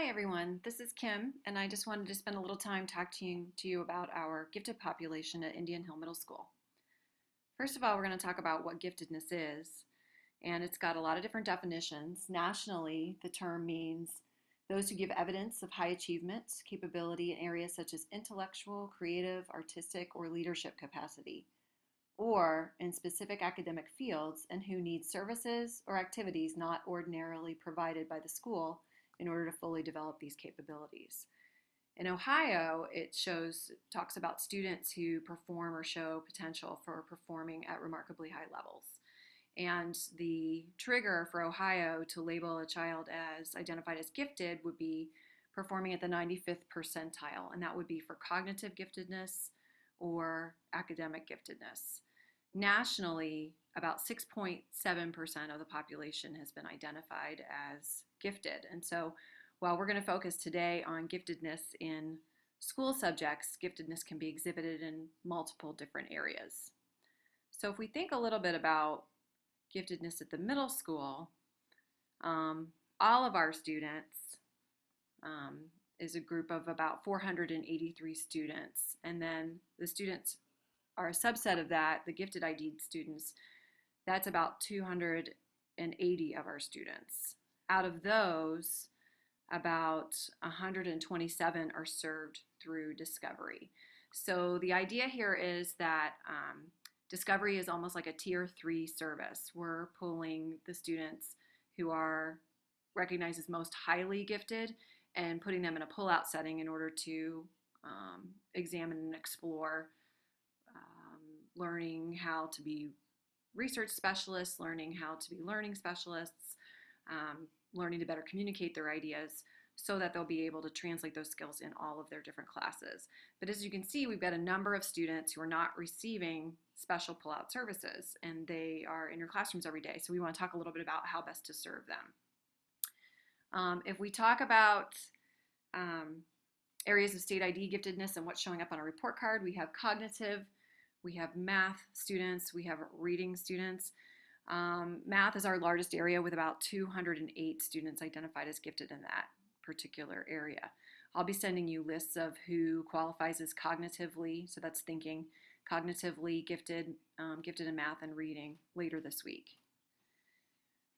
Hi everyone, this is Kim, and I just wanted to spend a little time talking to you about our gifted population at Indian Hill Middle School. First of all, we're going to talk about what giftedness is, and it's got a lot of different definitions. Nationally, the term means those who give evidence of high achievement, capability in areas such as intellectual, creative, artistic, or leadership capacity, or in specific academic fields, and who need services or activities not ordinarily provided by the school in order to fully develop these capabilities. In Ohio, talks about students who perform or show potential for performing at remarkably high levels. And the trigger for Ohio to label a child as identified as gifted would be performing at the 95th percentile, and that would be for cognitive giftedness or academic giftedness. Nationally, about 6.7% of the population has been identified as gifted. And so while we're going to focus today on giftedness in school subjects, giftedness can be exhibited in multiple different areas. So if we think a little bit about giftedness at the middle school, all of our students is a group of about 483 students. And then the students are a subset of that, the gifted ID'd students, that's about 280 of our students. Out of those, about 127 are served through Discovery. So the idea here is that Discovery is almost like a tier 3 service. We're pulling the students who are recognized as most highly gifted and putting them in a pull-out setting in order to examine and explore learning how to be research specialists, learning how to be learning specialists, learning to better communicate their ideas so that they'll be able to translate those skills in all of their different classes. But as you can see, we've got a number of students who are not receiving special pull-out services, and they are in your classrooms every day. So we want to talk a little bit about how best to serve them. If we talk about areas of state ID giftedness and what's showing up on a report card, we have cognitive, we have math students, we have reading students. Math is our largest area with about 208 students identified as gifted in that particular area. I'll be sending you lists of who qualifies as cognitively, so that's thinking, cognitively gifted, gifted in math and reading later this week.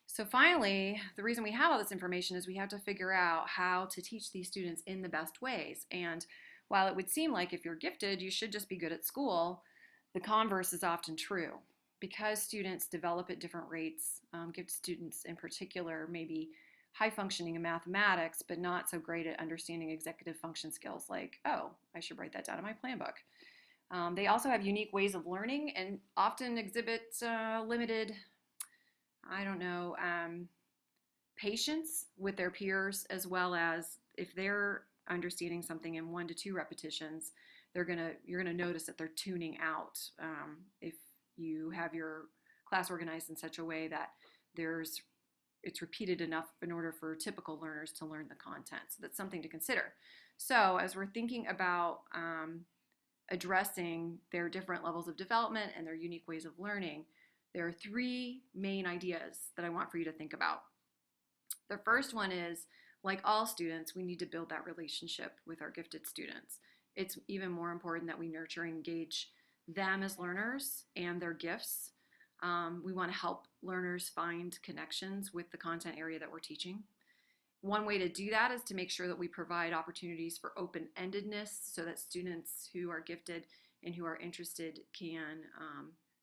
So finally, the reason we have all this information is we have to figure out how to teach these students in the best ways. And while it would seem like if you're gifted, you should just be good at school, the converse is often true. Because students develop at different rates, gifted students in particular may be high functioning in mathematics, but not so great at understanding executive function skills like, oh, I should write that down in my plan book. They also have unique ways of learning and often exhibit limited, patience with their peers, as well as if they're understanding something in 1 to 2 repetitions, you're gonna notice that they're tuning out if you have your class organized in such a way that it's repeated enough in order for typical learners to learn the content. So that's something to consider. So as we're thinking about addressing their different levels of development and their unique ways of learning, there are 3 main ideas that I want for you to think about. The first one is, like all students, we need to build that relationship with our gifted students. It's even more important that we nurture and engage them as learners and their gifts. We want to help learners find connections with the content area that we're teaching. One way to do that is to make sure that we provide opportunities for open-endedness so that students who are gifted and who are interested can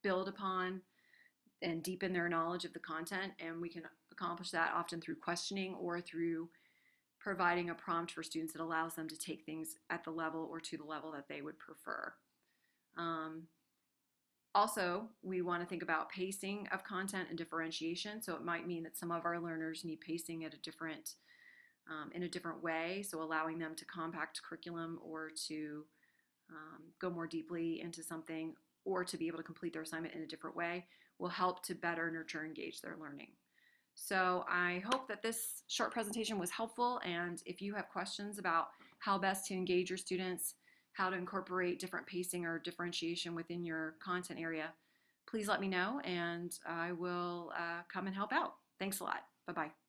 build upon and deepen their knowledge of the content, and we can accomplish that often through questioning or through providing a prompt for students that allows them to take things at the level or to the level that they would prefer. Also, we want to think about pacing of content and differentiation. So it might mean that some of our learners need pacing at in a different way. So allowing them to compact curriculum or to go more deeply into something or to be able to complete their assignment in a different way will help to better nurture and engage their learning. So I hope that this short presentation was helpful, and if you have questions about how best to engage your students, how to incorporate different pacing or differentiation within your content area, please let me know and I will come and help out. Thanks a lot. Bye-bye.